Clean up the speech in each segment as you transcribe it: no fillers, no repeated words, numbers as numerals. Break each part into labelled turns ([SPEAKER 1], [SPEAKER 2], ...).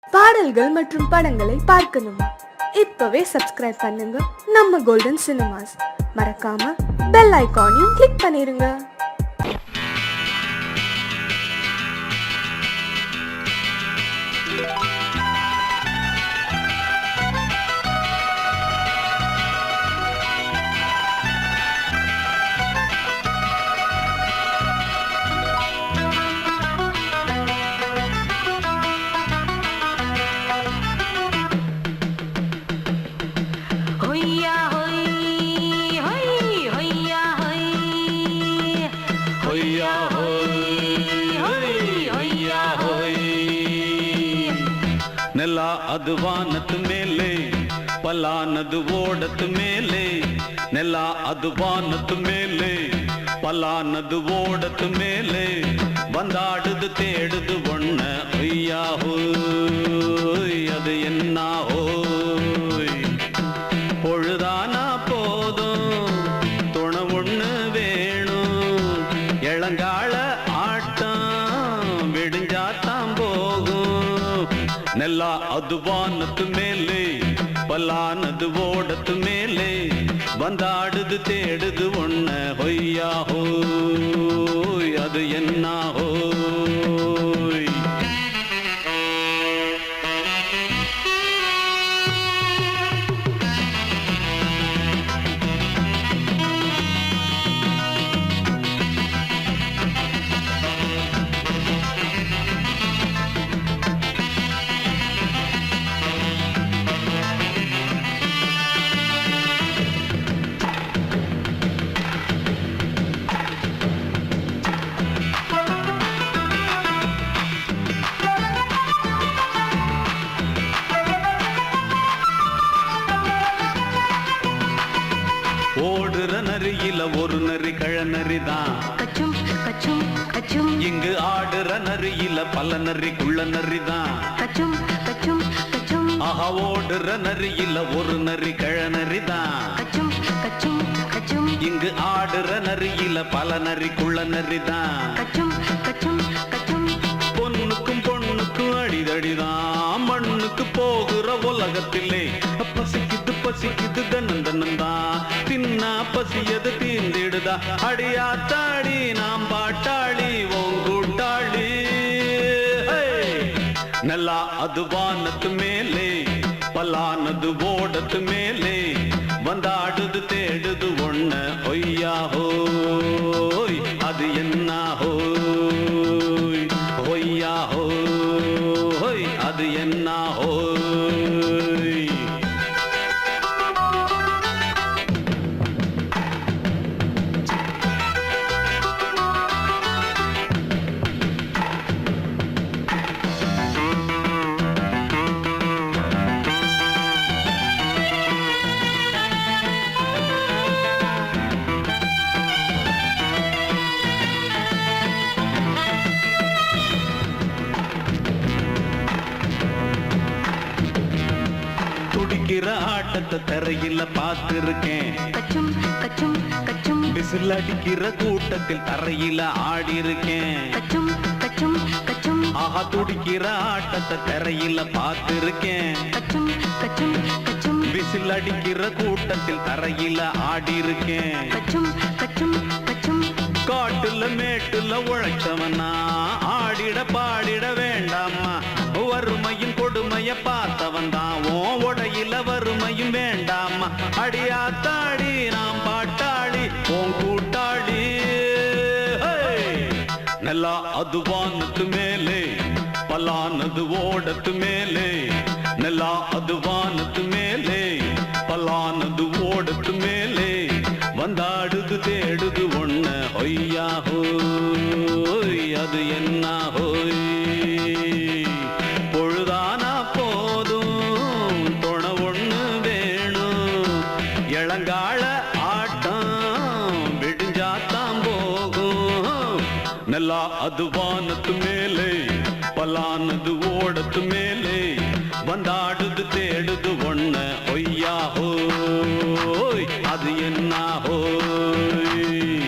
[SPEAKER 1] பாடல்கள் மற்றும் படங்களை பார்க்கணுமா? இப்பவே சப்ஸ்கிரைப் பண்ணுங்க நம்ம கோல்டன் சினிமாஸ். மறக்காம பெல் ஐகானையும் கிளிக் பண்ணிருங்க.
[SPEAKER 2] ನೆಲ ಅದು ವಾನದ ಮೇಲೆ ಪಲಾನದು ಓಡದ ಮೇಲೆ ನೆಲ ಅದು ವಾನದ ಮೇಲೆ ಪಲಾನದು ಓಡದ ಮೇಲೆ ಬಂದಾಡುದು தேடுது ஒண்ண ஐயா ஹோய் அது என்ன ஹோய் பொழுதானா போதும் துணை ஒண்ணு வேணும் இளங்கால ஆட்டம் விடிஞ்சாத்தான் போகும் ನೆಲ ಅದು ವಾನದ ಮೇಲೆ ಪಲಾನದು ಓಡದ ಮೇಲೆ ಬಂದಾಡುದು தேடுது ஒண்ண ಹೊಯ್ಯಾ ಹೋಯ್ ಅದು என்ன ಹೋಯ್ ஓடுற நரியில ஒரு நரி கழநரிதான்
[SPEAKER 3] கச்சும் கச்சும் கச்சும்
[SPEAKER 2] இங்கு ஆடுற நரியில பல நரி குள்ள நரிதான்
[SPEAKER 3] கச்சும் கச்சும் கச்சும்
[SPEAKER 2] ஆஹா ஓடுற நரியில ஒரு நரி கழநரிதான்
[SPEAKER 3] கச்சும் கச்சும் கச்சும்
[SPEAKER 2] இங்கு ஆடுற நரியில பல நரி குள்ள நரிதான்
[SPEAKER 3] கச்சும் கச்சும் கச்சும்
[SPEAKER 2] பொண்ணுக்கும் பொண்ணுக்கும் அடிதடிதான் மண்ணுக்கு போகிற உலகத்திலே பசிக்குது பசிக்குது தன்னந்தனந்தான் தின்னா பசியது தீந்திடுதா அடியாத்தாடி நாம் பாட்டாளி ஓங்கூட்டாளி ನೆಲ ಅದು ವಾನದ ಮೇಲೆ ಪಲಾನದು ಓಡದ ಮೇಲೆ ಬಂದಾಡುದು தேடுது ஒண்ண ஒய்யா ஹோய் அது என்ன ஹோய் ஒய்யா ஹோய் அது என்ன ஹோய் துடிக்கிற ஆட்டத்தை தரையில பார்த்திருக்கேன்
[SPEAKER 3] கச்சும் கச்சும் கச்சும்
[SPEAKER 2] விசில் அடிக்கிற கூட்டத்தில் தரையில ஆடி இருக்கேன்
[SPEAKER 3] கச்சும் கச்சும் கச்சும்
[SPEAKER 2] ஆஹா துடிக்கிற ஆட்டத்தை தரையில பார்த்திருக்கேன்
[SPEAKER 3] கச்சும் கச்சும் கச்சும்
[SPEAKER 2] விசில் அடிக்கிற கூட்டத்தில் தரையில ஆடி இருக்கேன்
[SPEAKER 3] கச்சும் கச்சும் கச்சும்
[SPEAKER 2] காட்டுல மேட்டுல உழைச்சவனா ஆடிட பாடிட வேண்டாமா வறுமையின் கொடுமைய பார்த்தவன் தான் ஓ உடையில வறுமையும் வேண்டாமா அடியாத்தாடி நாம் பாட்டாளி ஓன் கூட்டாளி ನೆಲ ಅದು ವಾನದ ಮೇಲೆ ಪಲಾನದು ಓಡದ ಮೇಲೆ ನೆಲ ಅದು ವಾನದ ಮೇಲೆ ಪಲಾನದು ಓಡದ ಮೇಲೆ ಬಂದಾಡುದು தேடுது ஒண்ண ஒய்யா ஹோய் அது என்ன ஹோய் பொழுதானா போதும் துணை ஒண்ணு வேணும் இளங்கால ஆட்டம் விடிஞ்சாத்தான் போகும் ನೆಲ ಅದು ವಾನದ ಮೇಲೆ ಪಲಾನದು ಓಡದ ಮೇಲೆ ಬಂದಾಡುದು தேடுது ஒண்ண ஒய்யா ஹோய் அது என்ன ஹோய்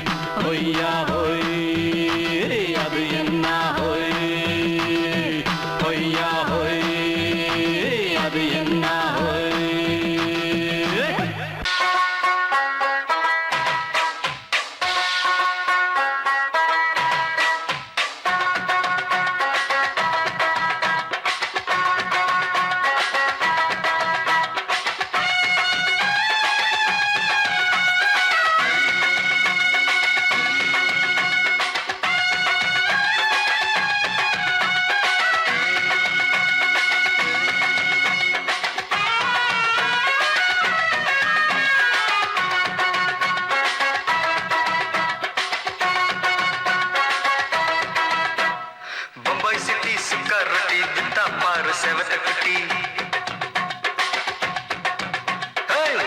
[SPEAKER 2] ஒய்யா ஹோய் அது என்ன ஹோய் ஒய்யா ஹோய் அது என்ன
[SPEAKER 4] செவத்த குட்டி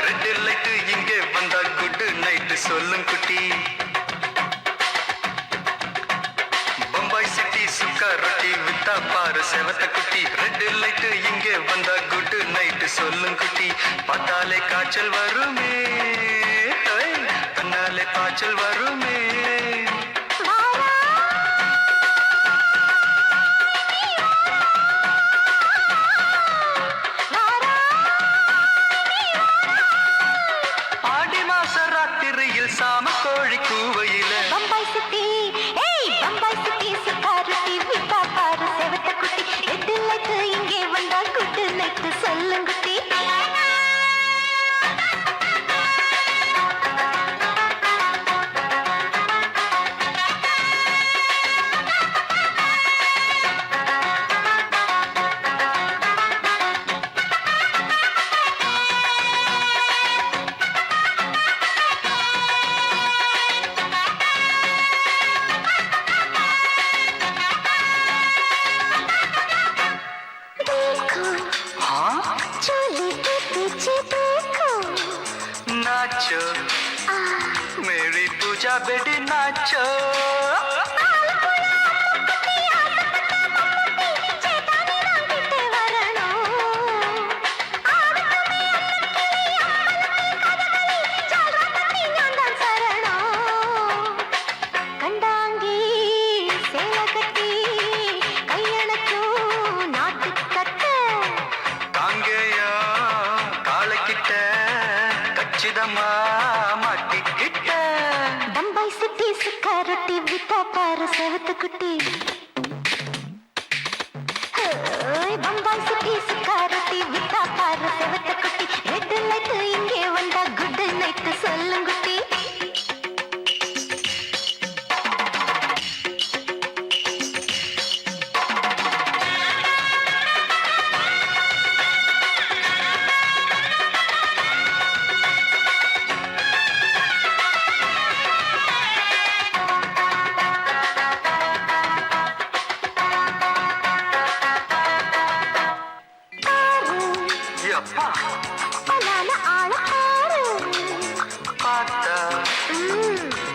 [SPEAKER 4] ரெட் லைட் இங்கே வந்தா குட் நைட் சொல்லும் குட்டி பம்பாய் சிட்டி சுக்கா ரொட்டி வித்தா பாரு செவத்த குட்டி ரெட் லைட் இங்கே வந்தா குட் நைட் சொல்லும் குட்டி பார்த்தாலே காய்ச்சல் வருமே தன்னாலே காய்ச்சல் வருமே சாம கோழி கூவையில
[SPEAKER 3] பம்பாய் சிட்டி பம்பாய் சிட்டி சிக்காரத்தி விட்டா பாரு செவத்த குட்டி ரெட் லைட் இங்கே வந்தா குட் நைட் சொல்லுங்குட்டி
[SPEAKER 4] नाचो मेरी पूजा बेटी नाचो
[SPEAKER 3] பம்பாய் சிட்டி சிக்காரத்தி விட்டா பாரு செவத்த குட்டி பம்பாய் சிட்டி சிக்காரத்தி விட்டா பாரு செவத்த குட்டி ரெட் லைட் இங்கே வந்தா குட் நைட் சொல்லுங்குட்டி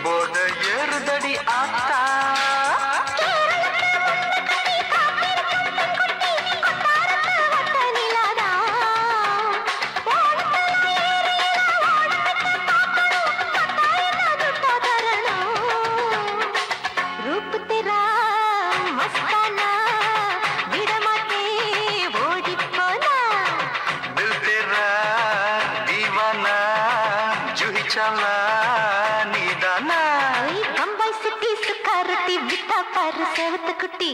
[SPEAKER 4] போத ஏறுதடி ஆத்தா
[SPEAKER 3] रूप तेरा मस्ताना विडमाते ओडी पोना
[SPEAKER 4] दिल तेरा दीवाना जूही चला नीदाना
[SPEAKER 3] बम्बई सिटी सुकारती विटा पर सेवत कुटी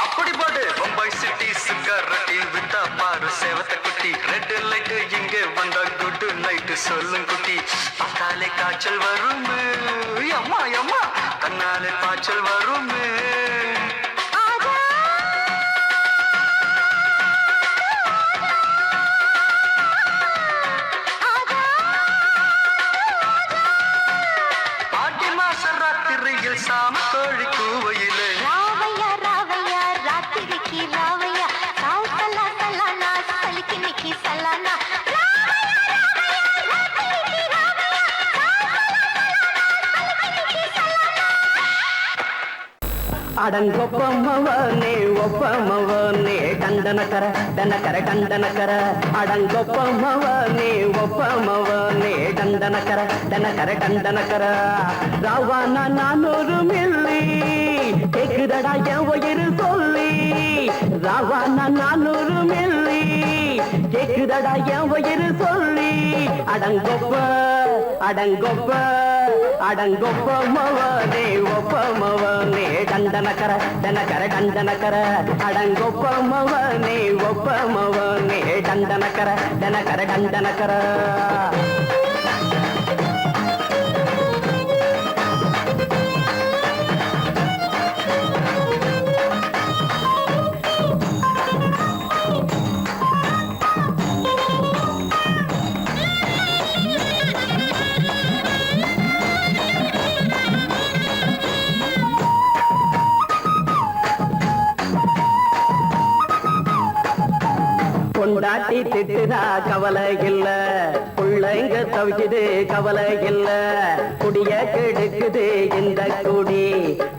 [SPEAKER 4] அப்படி போடு பம்பாய் சிட்டி சிகரெட்டி விட்டா பாரு சேவத்த குட்டி ரெட் லைட் இங்கே வந்தா குட் நைட் சொல்லும் குட்டி பார்த்தாலே காய்ச்சல் வருமே அம்மா அம்மா தன்னாலே காய்ச்சல் வருமே ஆடி மாச ராத்திரியில் சாம கோழி கூவையிலே
[SPEAKER 3] ராவையா ராவையா ராத்திரிக்கு ராவையா சாவு சலா சலானா சலிக்கு நிக்கி சலானா
[SPEAKER 5] ಅಡಂಗೊಪ್ಪಮ್ಮವನೇ ಒಪ್ಪಮ್ಮವನೇ ಡಂಡನಕರ ಡನಕರ ಡಂಡನಕರ ಅಡಂಗೊಪ್ಪಮ್ಮವನೇ ಒಪ್ಪಮ್ಮವನೇ ಡಂಡನಕರ ಡನಕರ ಡಂಡನಕರ ராவான 400 மில்லி கேக்குதடா என் உயிர் சொல்லி ராவானா 400 மில்லி கேக்குதடா என் வயிறு சொல்லி அடங்கொப்ப அடங்கொப்ப அடங்கொப்ப மவனே ஒப்ப மவனே டண்டனக்கர டனக்கர டண்டனக்கர அடங்கொப்ப மவனே ஒப்ப மவனே டண்டனக்கர டனக்கர டண்டனக்கர பொண்டாட்டி திட்டுதா கவலை இல்ல புள்ளைங்க தவிக்குது கவலை இல்ல குடிய கெடுக்குது இந்த குடி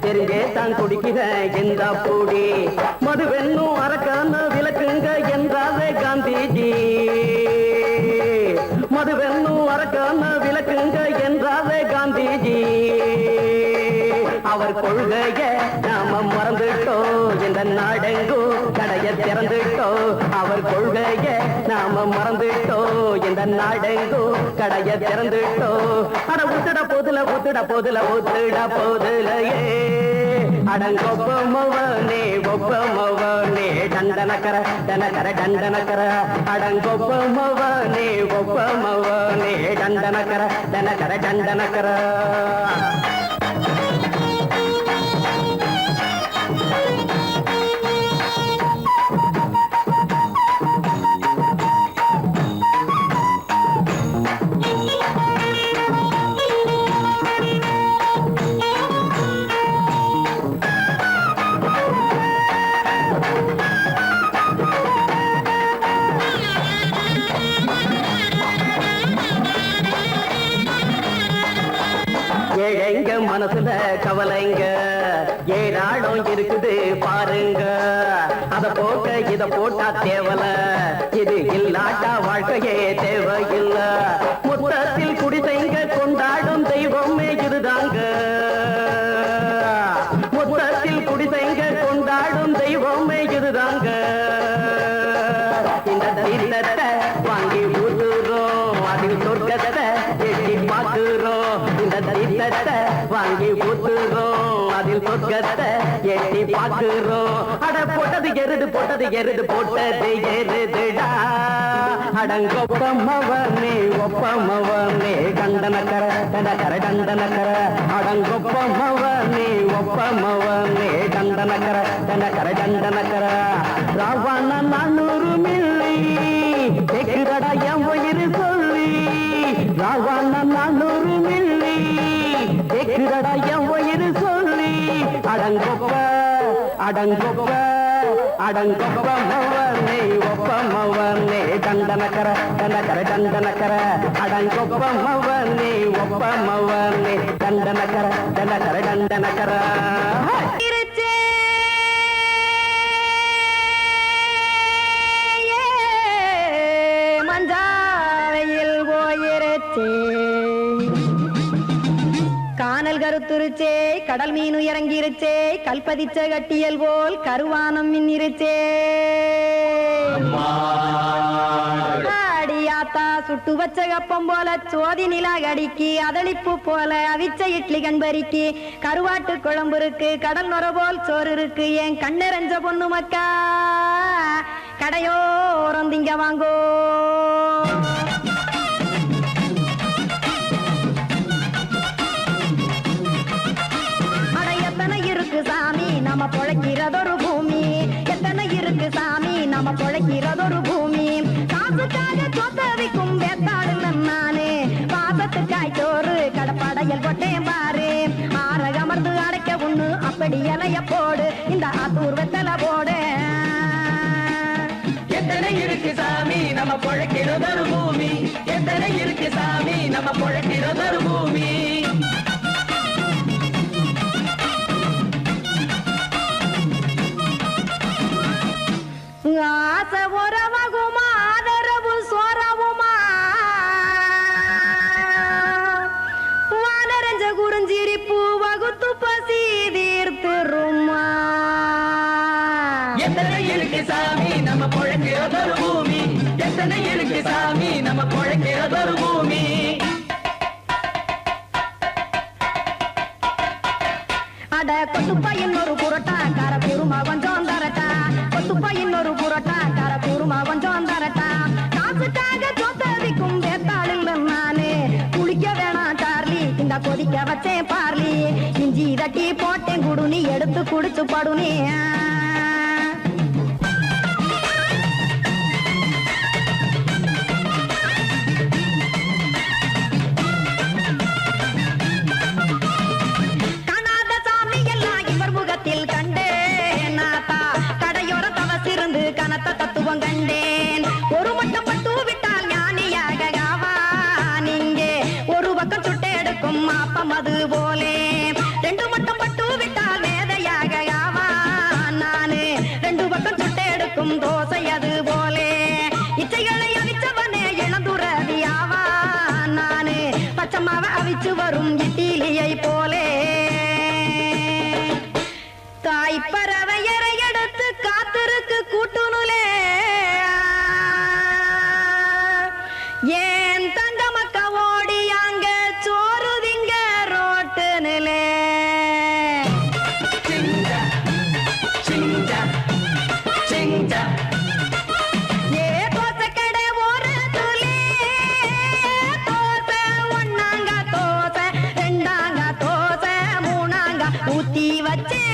[SPEAKER 5] தெரிஞ்சே தான் குடிக்குத இந்த பூடி மதுவென்னும் அரக்கான விளக்குங்க என்றாவே காந்திஜி மதுவென்னும் அரக்கான விளக்குங்க என்றாவே காந்திஜி அவர் கொள்கைய நாம மறந்துட்டோம் இந்த நாடெங்கோ கடைய திறந்துட்டோம் அவர் கொள்கைய நாம மறந்துட்டோம் இந்த நாடெங்கோ கடைய திறந்துட்டோம் அட ஊத்துட போதுல ஊத்துட போதுல ஊத்துட போதுலையே அடங்கொப்ப மவனே ஒப்ப மவனே டண்டனக்கர டனக்கர டண்டனக்கர அடங்கொப்ப மவனே ஒப்ப மவனே டண்டனக்கர டனக்கர டண்டனக்கர ஏழைங்க மனசுல கவலைங்க ஏராளம் இருக்குது பாருங்க அத போட்ட இத போட்டா தேவல இது இல்லாட்டா வாழ்க்கையே தேவையில்ல மொத்தத்தில் குடிசைங்க கொண்டாடும் தெய்வமே இதுதாங்க மொத்தத்தில் குடிசைங்க கொண்டாடும் தெய்வமே இதுதாங்க இந்த தீர்த்தத்தை வாங்கி ஊத்துறோம் அதில் சொர்க்கத்தை எட்டி பார்க்கிறோம் இந்த தீர்த்தத்தை வாங்கி ஊத்துறோம் அதில் சொர்க்கத்தை எட்டி பார்க்கிறோம் அட போட்டது எருது போட்டது எருதுடா அடங்கொப்பமவனே ஒப்பமவனே கண்டனக்கர டனக்கர டண்டனக்கர அடங்கொப்பமவனே ஒப்பமவனே கண்டனக்கர டனக்கர டண்டனக்கர ராவண 400 மில்லி கேக்குதடா என் வயிறு சொல்லி ராவண 400 மில்லி கேக்குதடா என் வயிறு சொல்லி அடங்கொப்ப அடங்கொப்ப அடங்கொப்ப மவனே ஒப்ப மவனே டண்டனக்கர டனக்கர டண்டனக்கர அடங்கொப்ப மவனே ஒப்ப மவனே டண்டனக்கர டனக்கர டண்டனக்கர
[SPEAKER 6] மஞ்சாவையில் போயிருச்சே கானல் கருத்துருச்சே கடல் மீன் இறங்கிருச்சே கல்பதிச்ச கட்டியல் போல் கருவானம் மின்னிருச்சே ஆடியாத்தா சுட்டு வச்ச கப்பம் போல சோதி நிலா கடிக்கு அதளிப்பு போல அவிச்ச இட்லி கண்பறிக்கு கருவாட்டு குழம்பு இருக்கு கடல் நுர போல் சோறு இருக்கு என் கண்ணெரஞ்ச பொண்ணு மக்கா கடையோரம் திங்க வாங்கோ சாமி நம்ம பொழைக்கிறதொரு பூமி எத்தனை இருக்கு சாமி நம்ம பொழைக்கிறதொரு பூமி காசுக்காக சொத்தவிக்கும் வேத்தாடு நானு பாசத்துக்காய் சோறு கடப்படையல் கொட்டேன் பாரு ஆரகமர்ந்து அடைக்க ஒண்ணு அப்படி இலைய போடு இந்த ஆத்தூர் வெத்தலை போடு
[SPEAKER 5] எத்தனை இருக்கு சாமி நம்ம பொழைக்கிறதொரு பூமி எத்தனை இருக்கு சாமி நம்ம பொழைக்கிறதொரு பூமி
[SPEAKER 6] ஆசை உறவகுமா ஆதரவு சோறவுமா வானரஞ்ச குறிஞ்சிரிப்பு வகுத்து பசி தீர்த்துருமா
[SPEAKER 5] எத்தனை இருக்கு சாமி நம்ம பொழைக்கிறதொரு பூமி எத்தனை இருக்கு சாமி நம்ம பொழைக்கிறதொரு பூமி
[SPEAKER 6] அட கொத்துப்பா இன்னொரு புரோட்டா கார குருமா கொஞ்சம் தரட்டா கொத்துப்பா இன்னொரு புரோட்டா கார குருமா கொஞ்சம் தரட்டா காசுக்காக சொத்ததிக்கும் வேத்தாளில் நானு குளிக்க வேணாம் சார்லி இந்த கொதிக்க வச்சேன் பார்லி இஞ்சி தட்டி போட்டேன் குடுனி எடுத்து குடிச்சு படுனி தத்துவம் கண்டேன் ஒரு மட்டம் பட்டு விட்டால் ஞானியாக நீங்கே ஒரு பக்கம் சுட்டு எடுக்கும் மாப்பம் அது போலே ரெண்டு மட்டம் பட்டு விட்டால் வேதையாக நானு ரெண்டு பக்கம் சுட்டு எடுக்கும் தோசை அது போலே இச்சைகளை அவிச்சவனே இளந்துறவியாவா நானு பச்சமாவ அவிச்சு வரும் இட்டிலியை போலே தாய் பறவையரை எடுத்து காத்திருக்கு கூட்டுனுலே ஏன் தங்க மக்க ஓடி அங்க சோறுதிங்க ரோட்டு நிலே ஏ தோசை கடை ஒரு துளி தோசை ஒன்னாங்க தோசை ரெண்டாங்க தோசை மூணாங்க ஊத்தி வச்சே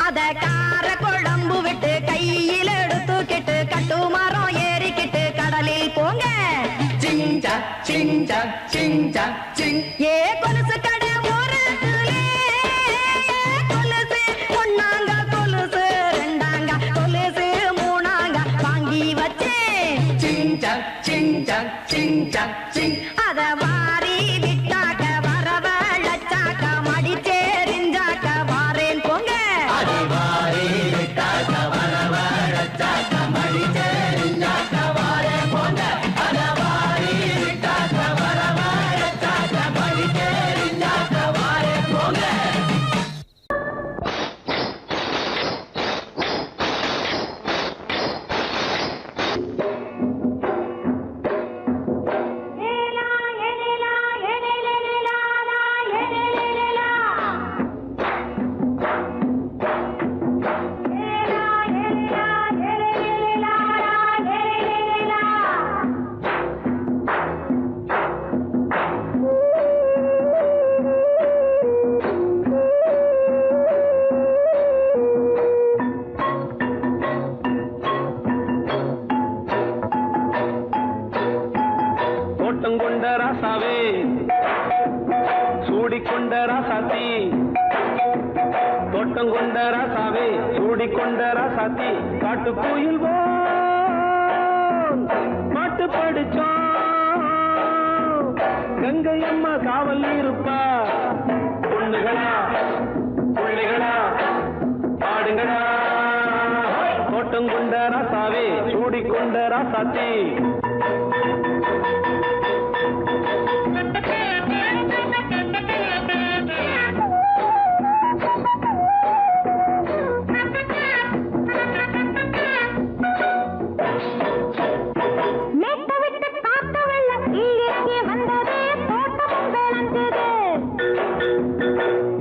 [SPEAKER 6] அத கார குழம்பு விட்டு கையில் எடுத்துக்கிட்டு கட்டு மரம் ஏறிக்கிட்டு கடலில் போங்க ஏ கொலுசு கடை ஒரு கொலுசு ஒன்னாங்க கொலுசு ரெண்டாங்க கொலுசு மூணாங்க வாங்கி வச்சேன் அத வாரி விட்டாக்க வரவழைச்சாக்க மடிச்சேரிஞ்சாக்க வாரேன் போங்க
[SPEAKER 2] கொண்ட ராசாவே சூடிக்கொண்ட ராசாத்தி தோட்டம் கொண்ட ராசாவே சூடிக்கொண்ட ராசாத்தி காட்டு கோயில் மாட்டு படிச்சோம் கங்கை அம்மா காவல் இருப்பா பொண்ணுகளா பிள்ளைகளா பாடுங்களா தோட்டம் கொண்ட ராசாவே சூடிக்கொண்ட ராசாத்தி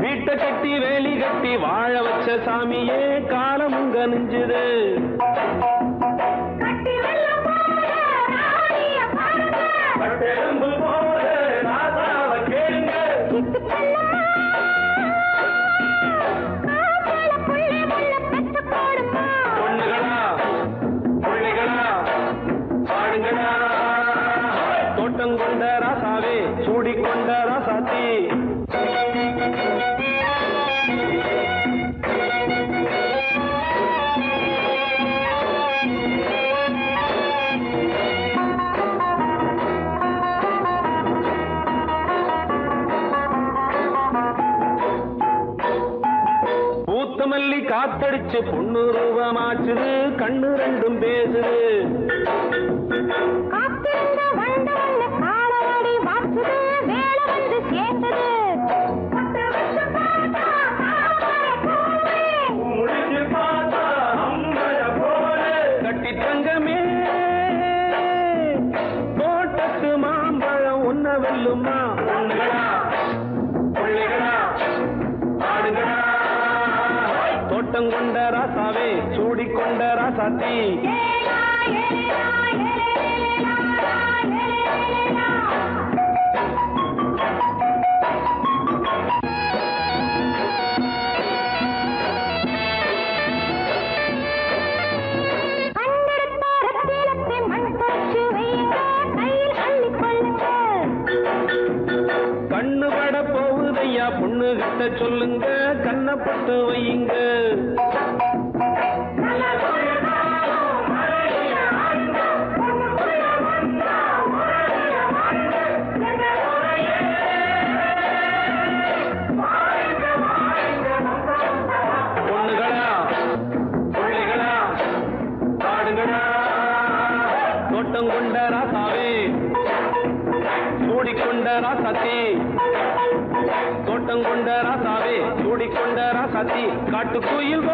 [SPEAKER 2] வீட்டை கட்டி வேலி கட்டி வாழ வச்ச சாமியே காலம் உங்க நெஞ்சுது பொண்ணுகளா பிள்ளைகளா பாடுங்களா தோட்டம் கொண்ட ராசாவே சூடிக்கொண்ட ராசாத்தி பூத்தமல்லி காத்தடிச்சு பொண்ணு ரூபமாச்சுது கண்ணு ரெண்டும் பேசுது சொல்லுமா பொண்ணுகளா பிள்ளைகளா ஆடுகளா தோட்டம் கொண்ட ராசாவே சூடிக்கொண்ட ராசாத்தி கண்ணு பட போகுதையா பொண்ணு கிட்ட சொல்லுங்க கண்ணப்பட்டு வையுங்க பொண்ணுகளா பிள்ளைகளா ஆடுகளா தோட்டம் கொண்ட ராசாவே சூடிக்கொண்ட ராசாத்தி தோட்டம் கொண்ட ராசாவே சூடிக்கொண்ட ராசாத்தி காட்டுக்குயில்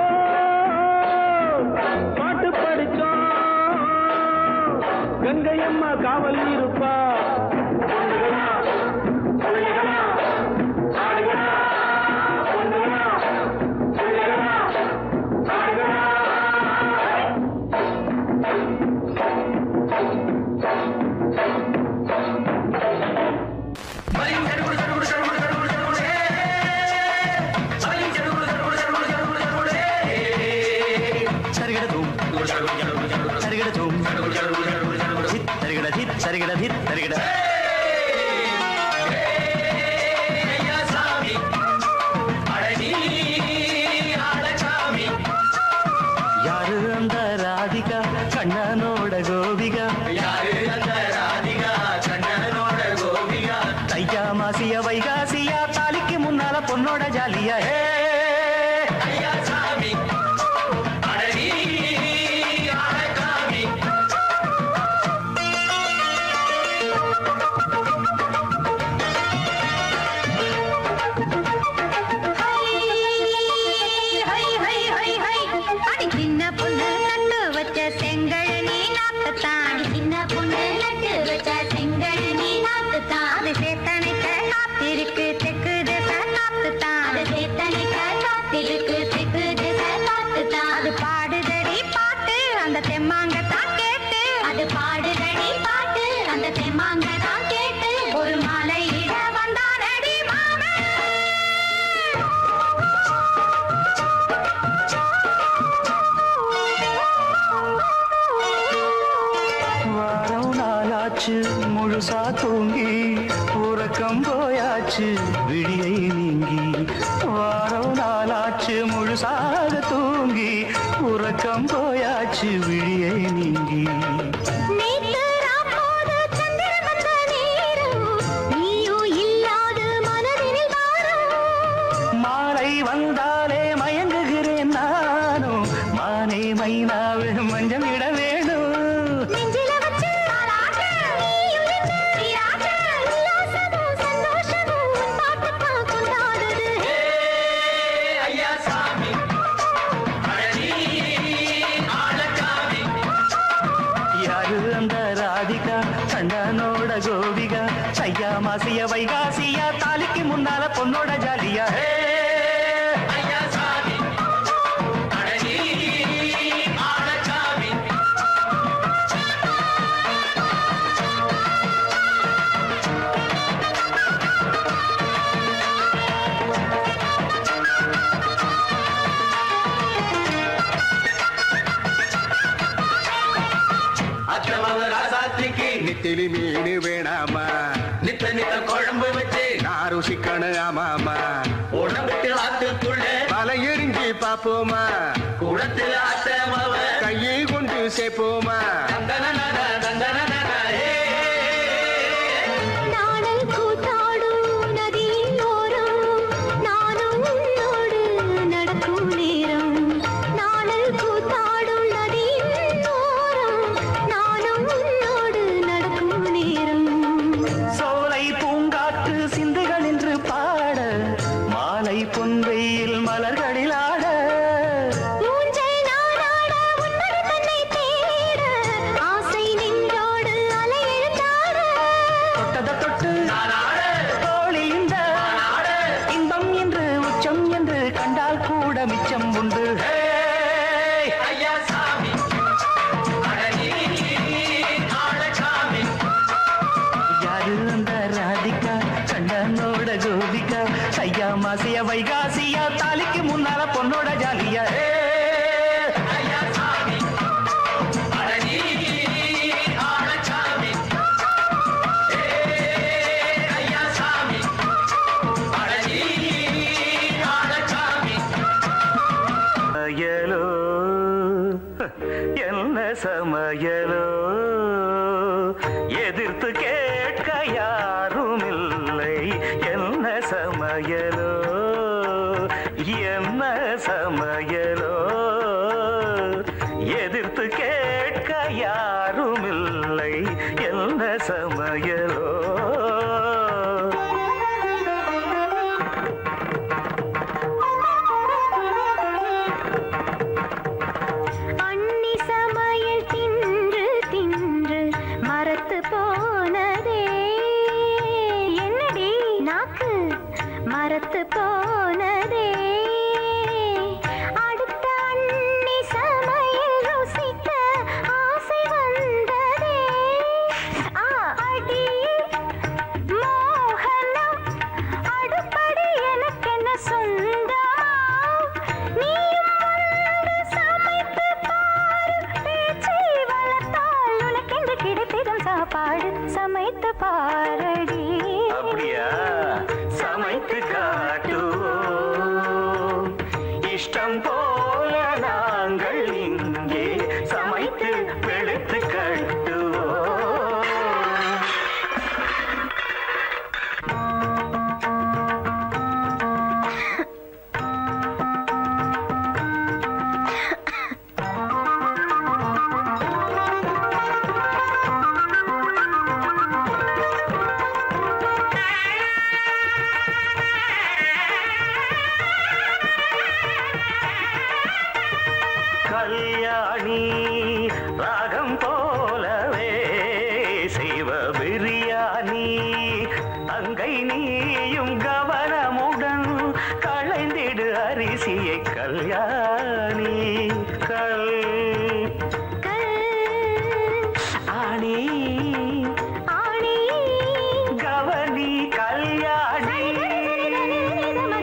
[SPEAKER 2] பாட்டு படிச்சோம் கங்கையம்மா காவல் இருப்பா பொண்ணுகளா பிள்ளைகளா ஆடுகளா பொண்ணுகளா பிள்ளைகளா ஆடுகளா
[SPEAKER 5] யாரு அந்த ராதிகா கண்ணனோட கோபிகா தையா மாசிய வைகாசியா தாலிக்கு முன்னால பொண்ணோட ஜாலியா முழுசா தூங்கி உறக்கம் போயாச்சு விடியை நீங்கி வாரம் நாளாச்சு முழுசாக தூங்கி உறக்கம் போயாச்சு விடியை நீங்கி மாலை வந்தாலே மயங்குகிறேன் நானும் மானே மைனாவே மஞ்சம் இட வேணும் கண்ணனோட கோபிகா சையா மாசிய வைகாசியா தாலிக்கு முன்னால பொண்ணோட ஜாலியா
[SPEAKER 7] நெத்திலி மீன் வேணாமா
[SPEAKER 5] நித்த நித்த குழம்பு வச்சு
[SPEAKER 7] நான் ருசிக்கணும் ஆமாமா
[SPEAKER 5] உடம்புக்கு ஆத்துக்குள்ள
[SPEAKER 7] பல எரிஞ்சி பாப்போமா
[SPEAKER 5] குடத்துல ஆத்தமாவ
[SPEAKER 7] கையை கொண்டு சேர்ப்போமா
[SPEAKER 5] பொன்வெயில் மலர்களில் ஆட
[SPEAKER 3] ஆசை நின்றோடு அலைய
[SPEAKER 5] மிச்சம் உண்டு. ஐயா சாமி யாரு அந்த ராதிகா கண்டனோட கோபிகா ஐயா மாசியா வைகாசியா தாலிக்கு முன்னால பொண்ணோட ஜாலியா. ஐயா சாமி சமையலோ என்ன சமையலோ எதிர்த்து கேட்க யாரும் இல்லை. என்ன சமையலோ என்ன சமையலோ எதிர்த்து கேட்க யாரும் இல்லை. என்ன சமையலோ
[SPEAKER 3] மரத்து போனதே அடுத்த அண்ணி சமையல் ருசிக்க ஆசை வந்ததே. அடி மோகனம் அடுப்படி எனக்கென்ன சொந்தமா நீயும் வந்து சமைத்து பாரு. பேச்சை வளர்த்தால் உனக்கென்று கிடைத்திடும் சாப்பாடு சமைத்து பாரடி.
[SPEAKER 5] அப்படியா சமைத்து காட்டுவோம் இஷ்டம் போல நாங்கள் இங்கே சமைத்து வெளுத்து கட்டுவோம். கல்யாணி ராகம் போலவே செய்வ பிரியாணி அங்கை நீயும் கவனமுடன் களைந்திடு அரிசியை கல்யாணி. ஆணி
[SPEAKER 3] ஆணி
[SPEAKER 5] கவனி கல்யாணி.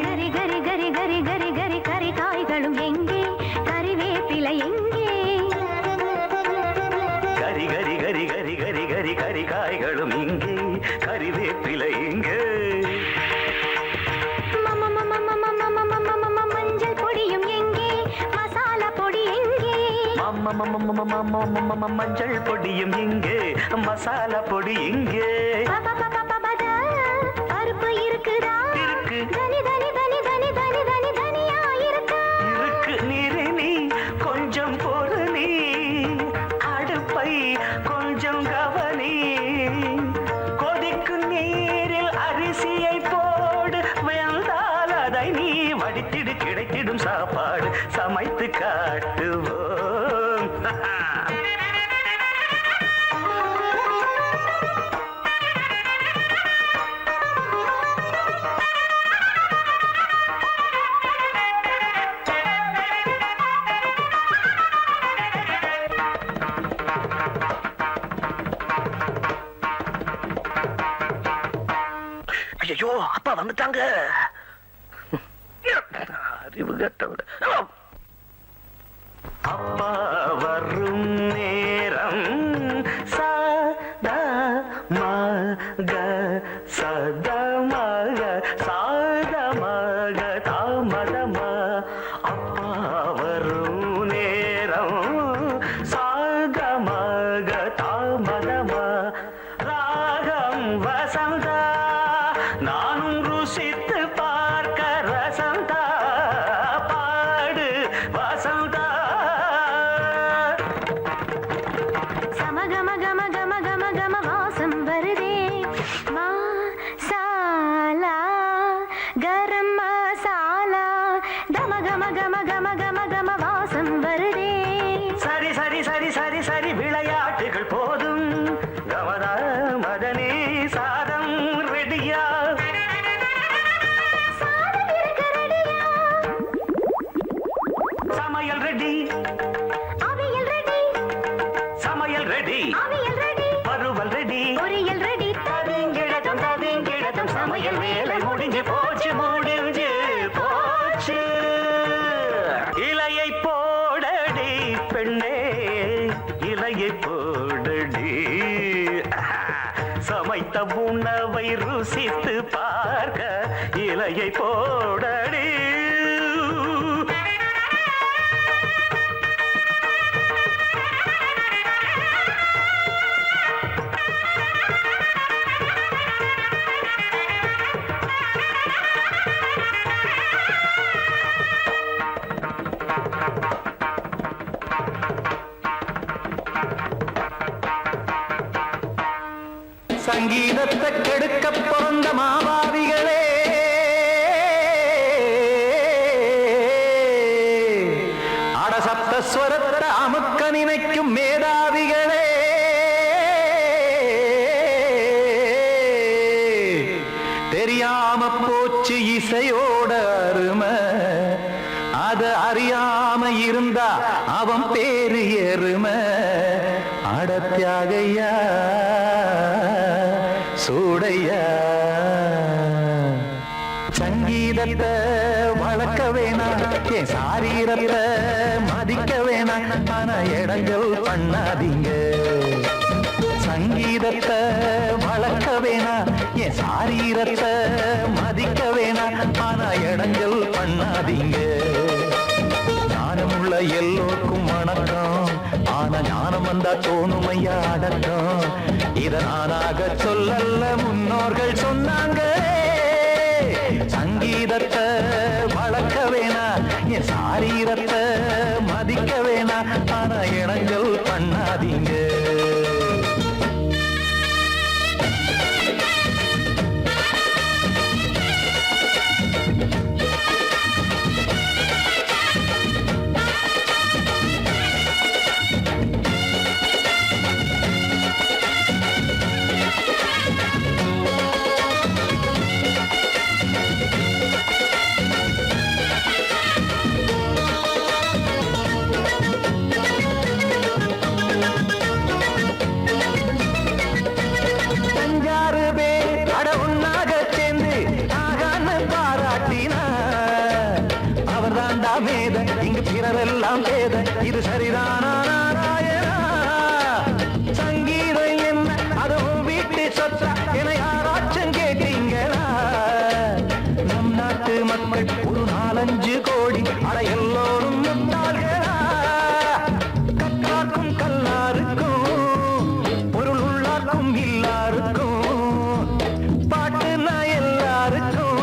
[SPEAKER 3] கரி கரி கரி கரி கரி கரி கரி காய்களும் எங்கே கறிவேப்பிலை எங்கே.
[SPEAKER 5] கரி கரி கரி கரி கரி கரி கரி காய்களும் இங்கே கறிவேப்பிலை இங்கே.
[SPEAKER 3] மஞ்சள் பொடியும் எங்கே மசாலா பொடி எங்கே.
[SPEAKER 5] மஞ்சள் பொடியும் இங்கே மசாலா பொடி இங்கே.
[SPEAKER 3] பருப்பு இருக்குதா
[SPEAKER 5] இருக்கு
[SPEAKER 3] தனி தனி தனி தனி தனி தனி தனியா இருக்கா.
[SPEAKER 5] இருக்கு நீரு நீ கொஞ்சம் பொறு நீ அடுப்பை கொஞ்சம் கவனி. கொதிக்கு நீரில் அரிசியை போடு வெந்தால் அதை நீ வடித்திடு கிடைத்திடும் சாப்பாடு சமைத்து காட்டுவோம். ஐயோ அப்பா வந்துட்டாங்க. அறிவு கட்டவங்க. அப்பா வரும் நேரம் சதா மக சதா மக சாத மக தாமதமா. அப்பா வரும் நேரம் சாத மக தாமதமா. ராகம் வசந்தா நானும் ருசித்து பார்க்க ரசந்தா பாடு வசந்தா. சமையல் ரெடி
[SPEAKER 3] அவியல் ரெடி
[SPEAKER 5] சமையல் ரெடி
[SPEAKER 3] அவியல் ரெடி
[SPEAKER 5] வறுவல் ரெடி
[SPEAKER 3] பொரியல் ரெடி
[SPEAKER 5] தவிங்கிழதும் சமையல் வேலை முடிஞ்சு போச்சு இலையை போடடி பெண்ணே இலையை போடடி சமைத்த உணவை ருசித்து பார்க்க இலையை போடடி சங்கீதத்தை கெடுக்க பிறந்த மாவாதிகளே அடசப்தஸ்வரத்தை அமுக்க நினைக்கும் மேதாவிகளே தெரியாம போச்சு இசையோட அருமை அத அறியாம இருந்தா அவன் பேரு எருமை அடத்தியாகையா சூடையா சங்கீதத்தை வளர்க்க வேணாம் என் சாரீரத்தை மதிக்க வேணாம் ஆனா இடங்கள் பண்ணாதீங்க சங்கீதத்தை வளர்க்க வேணாம் என் சாரீரத்தை மதிக்க வேணாம் ஆனா இடங்கள் பண்ணாதீங்க ஞானமுள்ள எல்லோருக்கும் வணக்கம் ஆனா ஞானம் வந்தா தோணுமையா அடக்கம் இத நானாக சொல்லல்ல முன்னோர்கள் சொன்னாங்க சங்கீதத்தை வளர்க்க வேணா என் சாரீரத்தை மதிக்க வேணா ஆனா இனங்கள் பண்ணாதீங்க இங்கு பிறரெல்லாம் பேத இது சரிதானா நாராயணா சங்கீதம் என்ன அதுவும் வீட்டு சொத்தா என யாராச்சும் கேட்டீங்களா நம் நாட்டு மக்கள் ஒரு 4-5 கோடி அட எல்லோரும் முட்டாள்களா கற்றார்க்கும் கல்லாருக்கும் பொருள் உள்ளார்க்கும் இல்லாருக்கும் பாட்டுனா எல்லாருக்கும்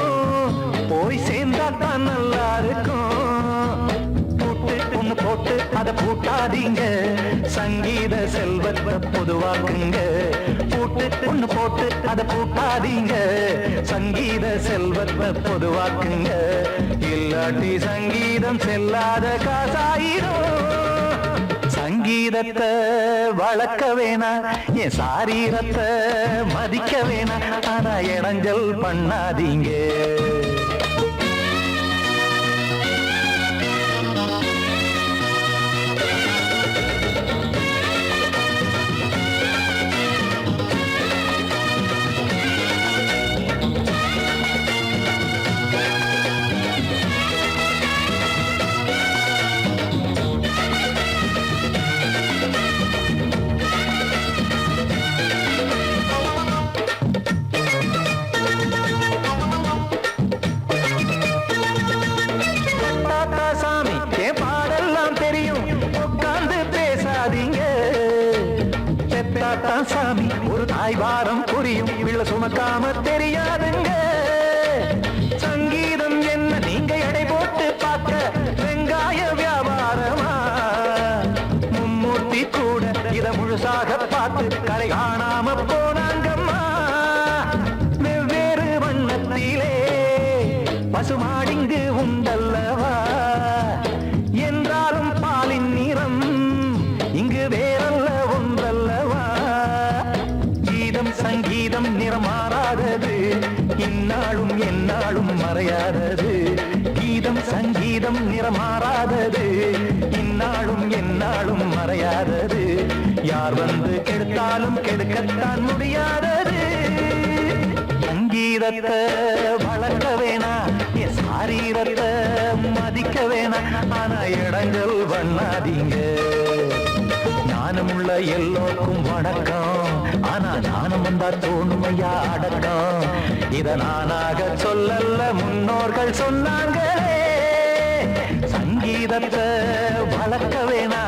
[SPEAKER 5] போய் சேர்ந்தா தான் நல்லா இருக்கும் போட்டு அதை பூட்டாதீங்க சங்கீத செல்வத்தை பொதுவாக்குங்க பூட்டு ஒண்ணு போட்டு அதை பூட்டாதீங்க சங்கீத செல்வத்தை பொதுவாக்குங்க இல்லாட்டி சங்கீதம் செல்லாத காசாயிரும் சங்கீதத்தை வளர்க்க வேணா என் சாரீரத்தை மதிக்க வேணா ஆனா இடைஞ்சல் பண்ணாதீங்க சாமி ஒரு தாய் வாரம் புரியும் பிள்ளை சுமக்காம தெரியாதுங்க சங்கீதம் என்ன நீங்க எடை போட்டு பார்க்க வெங்காய வியாபாரமா மும்மூர்த்தி கூட இத முழுசாக பார்த்து கரை காணாம போனாங்கம்மா வெவ்வேறு வண்ணத்திலே பசுமாடிங்கு உண்டல்லவா என்றாலும் பாலின் நிறம் இங்கு வேறல்ல ஒன்றல்லவா சங்கீதம் நிறமாறாதது இந்நாளும் எந்நாளும் மறையாதது கீதம் சங்கீதம் நிறமாறாதது மாறாதது, இந்நாளும் எந்நாளும் மறையாதது. யார் வந்து கெடுத்தாலும் கெடுக்கத்தான் முடியாதது. சங்கீதத்தை வளர்க்க வேணா, என் சாரீரத்தை மதிக்க வேணா. ஆனா இடங்கள் பண்ணாதீங்க. ஞானமுள்ள எல்லோருக்கும் வணக்கம், ஆனா ஞானம் வந்தா தோணுமையா அடக்கம். இத நானாக சொல்லல, முன்னோர்கள் சொன்னாங்களே. சங்கீதத்தை வளர்க்க வேணா,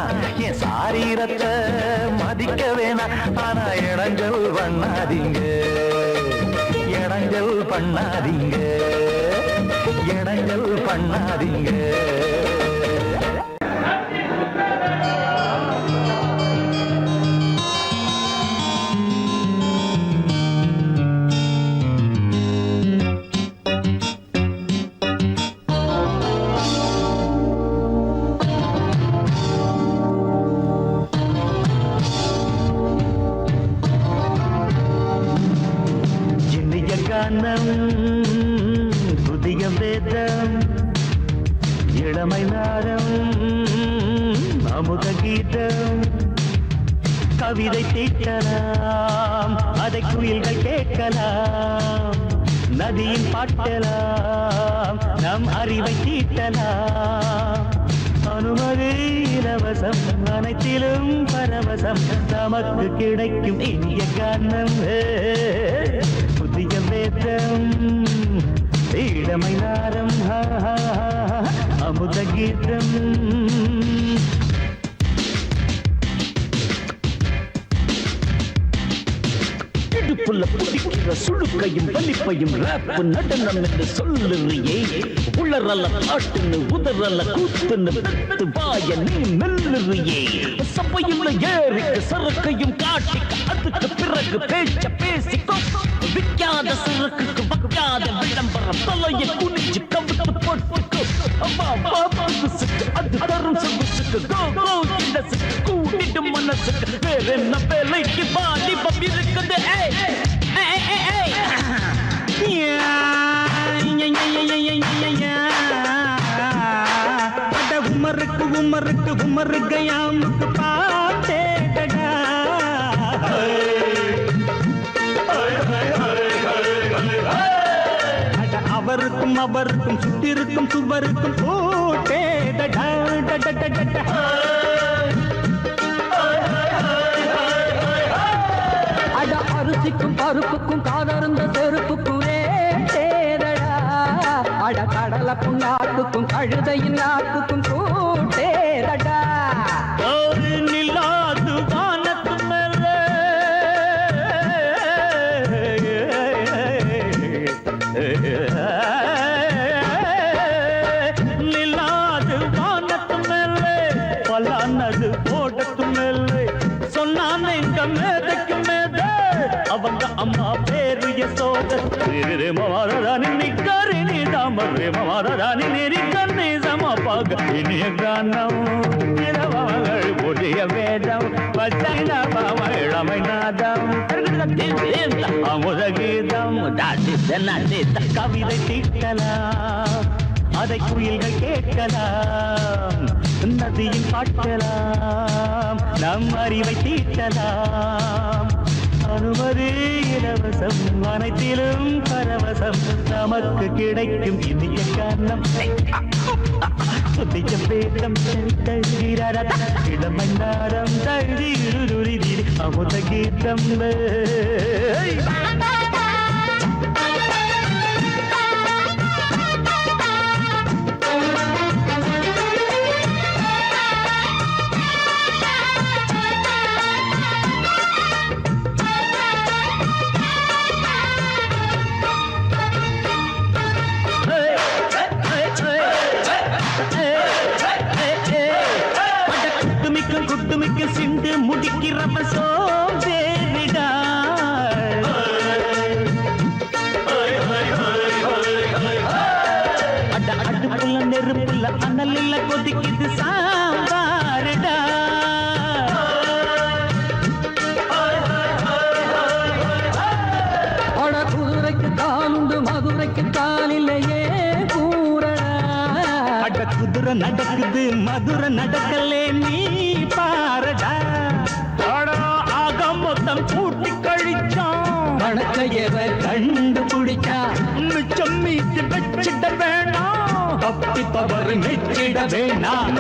[SPEAKER 5] என் சாரீரத்தை மதிக்க வேணா. ஆனா இடங்கள் பண்ணாதீங்க, இடங்கள் பண்ணாதீங்க, இடங்கள் பண்ணாதீங்க. புதிய வேதம், இளமை நாரம், அமுத கீதம். கவிதை தீட்டலாம், அதை குயில்கள் கேட்கலாம். நதியின் பாட்டலாம், நம் அறிவை தீட்டலாம். அனுமதி இலவசம், அனைத்திலும் பரவசம். நமக்கு கிடைக்கும் இனிய காரணம் புதிய வேதம், இளமை நாரம், அமுத கீதம். இடுப்புள்ள புதிக்கிற சுழுக்கையும் வலிப்பையும் ராப்பு நடனம் என்று சொல்லுறியே. உளறல பாட்டுன்னு உதறல கூத்துன்னு பெத்து வாய நீ மெல்லுறியே. சபையுள்ள ஏறிக்கு சரக்கையும் காட்டிக்க, அதுக்கு பிறகு பேச்ச பேசிக்கோ. விற்காத சரக்குக்கு வைக்காத விளம்பரம், தலையை குனிஞ்சு கவிட்டு போட்டுக்கோ. அது தரும் சொகுசுக்கு கூட்டிட்டு மனசுக்கு வேற என்ன வேலைக்கு வாலிபம் இருக்குது. உமருக்கு உமருக்கு உமருக்கு யாமுக்கு பாட்டேடா. அவருக்கும் அவருக்கும் சுத்திருக்கும் சுவருக்கும் போட்டேடா. அட அரிசிக்கும் பருப்புக்கும் காதருந்த செருப்புக்கும் தேடடா. அட கடலக்கும் நாட்டுக்கும் கழுதையின் நாட்டுக்கும் கூட்டேடா. நில்லாது வானத்து மேல நில்லாது வானத்து மேல பலானது போடத்து மேல. சொன்னான் எங்க மேதைக்கு மேத அவங்க அம்மா பேரு யசோத. மாதாராணி நிக்காரி நீ தாமரே, மாதாராணி நெறி கண்ணே சமப்பாக. இனிய கானம் இரவங்கள் புதிய வேதம், பச்சை நாம இளமை நாதம், அமுத கீதம். கவிதை தீட்டலாம், அதை குயில்கள் கேட்கலாம். நதியில் பாட்டலாம், நம் அறிவை தீட்டலாம். அனுமதி இலவசம், அனைத்திலும் பரவசம். நமக்கு கிடைக்கும் இனிய காரணம் புதிய வேதம், இளமை நாரம், அமுத கீதம். குட்டுமிக்க சிண்டு முடிக்கிறப்ப சோம்பேறிடா. அட அடுப்புல நெருப்புல அனலில் கொதிக்குது சாம்பாருடா. அட குதிரைக்கு காலுண்டு மதுரைக்கு காலிலேயே கூறடா. அட குதிரை நடக்குது மதுரை நடக்கலே நீ பாரடா ஆக மொத்தம் கூட்டி கழிச்சான் கணக்கையவ கண்டுபிடிச்சா மிச்சம் மீட்டு வச்சிட வேணாம் தப்பி தவறு மெச்சிட வேணாம்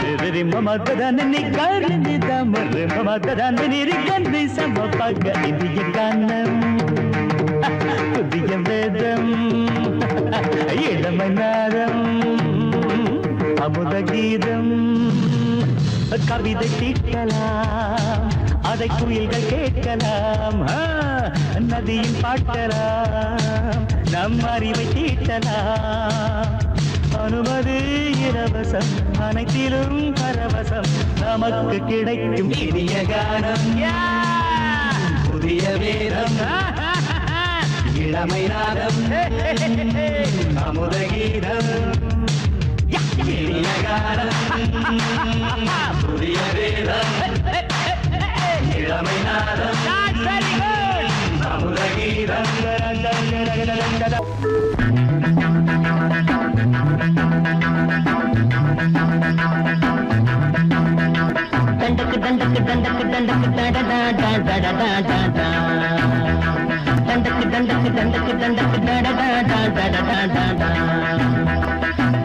[SPEAKER 5] மமதனி கருணி தமறு மமதனி கந்தி சமபக இந்திய கானம் புதிய வேதம் இளமை நாதம் அமுத கீதம் கவிதை தீட்டலாம் அதை குயில்கள் கேட்கலாம் நதியில் பாட்டலாம் நம் அறிவை தீட்டலாம் அனுமதி இலவசம் அனைத்திலும் பரவசம் நமக்கு கிடைக்கும் இனிய கானம் புதிய வேதம் இளமை நாதம் அமுத கீதம் இனிய கானம் புதிய வேதம் இளமை நாதம் அமுத கீதம் தண்டக்கு தண்டக்கு தண்டக்கு தண்டக்கு தடடா தடடா தடடா தண்டக்கு தண்டக்கு தண்டக்கு தண்டக்கு தடடா தடடா தடடா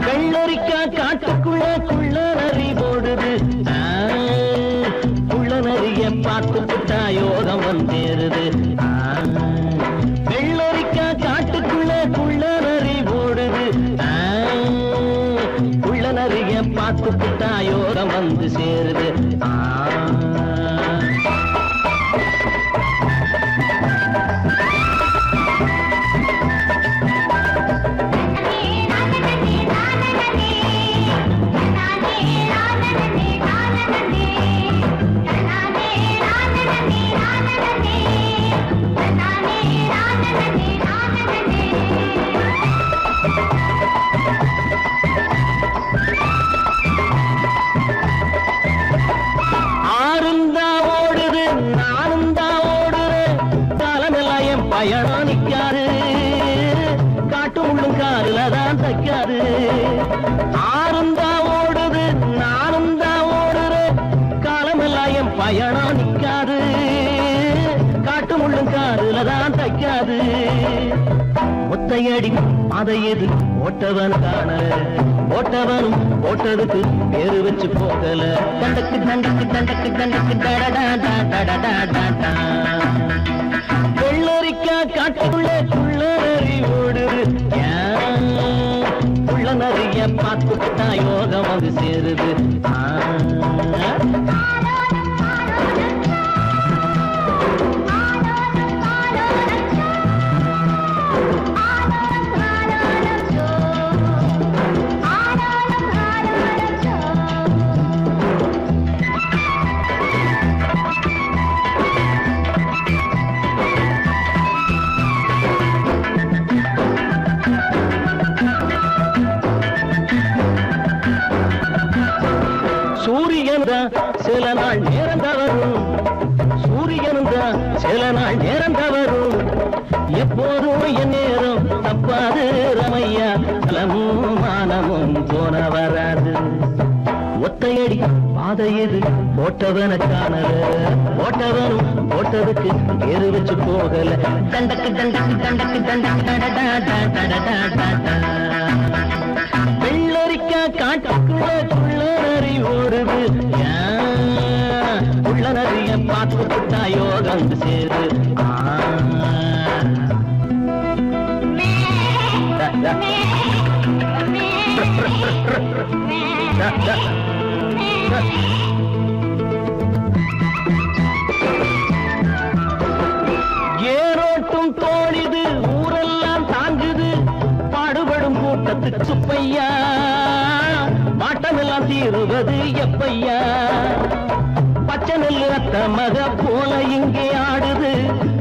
[SPEAKER 5] வெள்ளரிக்கா காட்டுக்குள்ள குள்ள நரி போடுது குள்ள நரிய பார்த்து புட்டா யோகம் வந்தேருது வெள்ளரிக்கா காட்டுக்குள்ள குள்ள நரி போடுது குள்ள நரிய பார்த்து புட்டா யோகம் வந்து சேருது பயணம் நிக்காது காட்டு உள்ளும் காருல தான் தைக்காது ஆறுந்தா ஓடுது நானும் தான் ஓடுறேன் காலமெல்லாம் என் பயணம் நிக்காது காட்டு உள்ளும் காருல தான் தைக்காது ஒத்தையடி அதை எது ஓட்டவன் காணல ஓட்டவனும் ஓட்டதுக்கு பேரு வச்சு போகல தண்டக்கு தண்டக்கு தண்டக்கு தண்டக்கு டடடா டடடா டடடா வெள்ளரிக்கா காட்டுக்குள்ள குள்ள நரி ஓடுது குள்ள நரிய பார்த்துக்கிட்டா யோகம் வந்து சேருது சில நாள் நேரம் தவறும் சூரியனும் தான் சில நாள் நேரம் தவறும் எப்போதும் என் நேரம் தப்பாது ரமையா பலமும் மானமும் போன வராது ஒத்தையடி பாதை எது போட்டவன காணல போட்டவனும் போட்டதுக்கு ஏறு வச்சு போகல தண்டக்கு தண்டக்கு தண்டக்கு தண்டக்கு டடடா டடடா டடடா வெள்ளரிக்கா காட்டுக்குள்ள குள்ள நரி ஓடுது உள்ள நரிய பார்த்துக்கிட்டா யோகம் சேரு ஏரோட்டும் தோழிது ஊரெல்லாம் தாங்குது பாடுபடும் கூட்டத்துக்கு சுப்பையா மாட்டமெல்லாம் தீருவது எப்பையா பச்சை நெல்லு அத்த மக போல இங்கே ஆடுது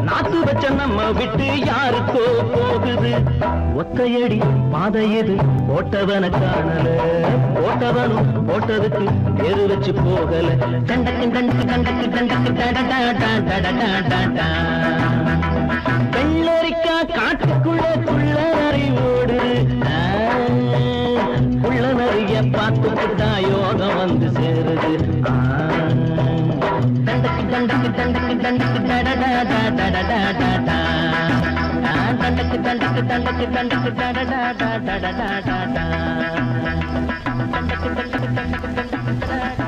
[SPEAKER 5] நாத்து வச்ச நம்ம விட்டு யாருக்கோ போகுது ஒத்தையடி பாதை எது போட்டவன காணல போட்டவனும் போட்டதுக்கு பேரு வச்சு போகல கண்டக்கு கண்டக்கு கண்டக்கு கண்டக்கு டடடா டடடா டடடா வெள்ளரிக்கா காட்டுக்குள்ள குள்ள நரி ஓடு குள்ள நரிய பார்த்துக்கிட்டா யோகம் வந்து சேருது. தண்டக்கு தண்டக்கு தண்டக்கு தண்டக்கு டடடா டடடா டடா. தண்டக்கு தண்டக்கு தண்டக்கு தண்டக்கு டடடா டடடா டடா. தண்டக்கு தண்டக்கு தண்டக்கு தண்டக்கு டடடா.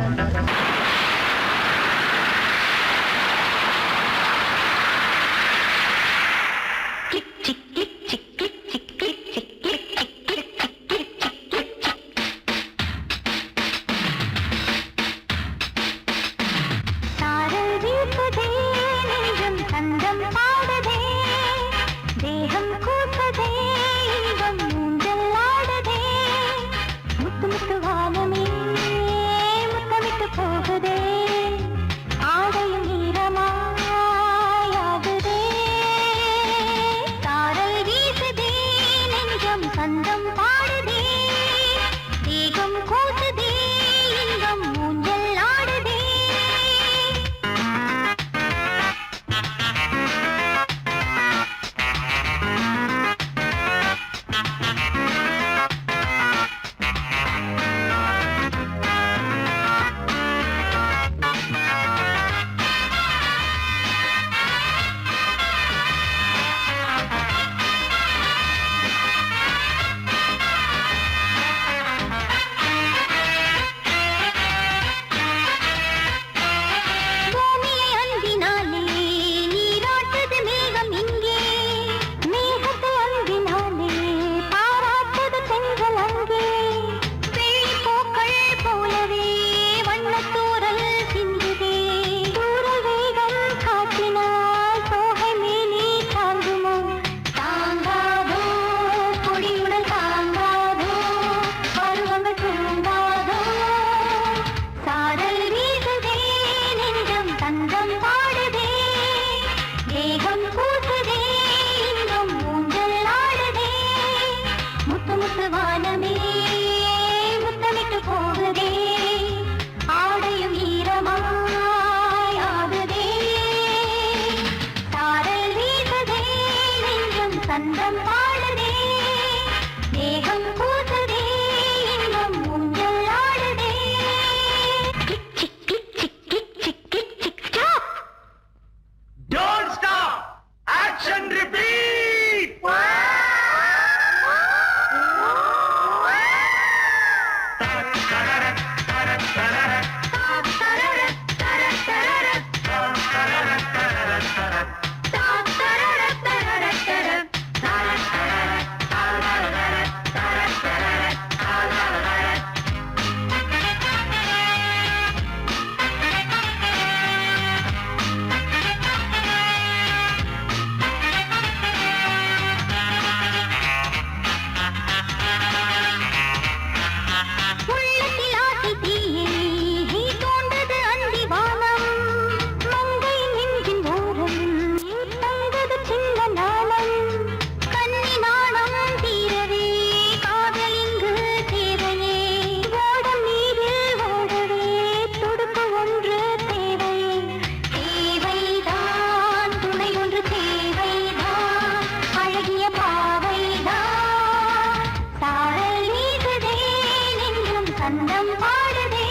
[SPEAKER 3] சந்தம் பாடுதே,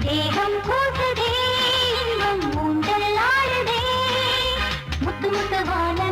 [SPEAKER 3] தேகம் கூசுதே, இன்பம் ஊஞ்சல் ஆடுதே, முத்து முத்து வானம்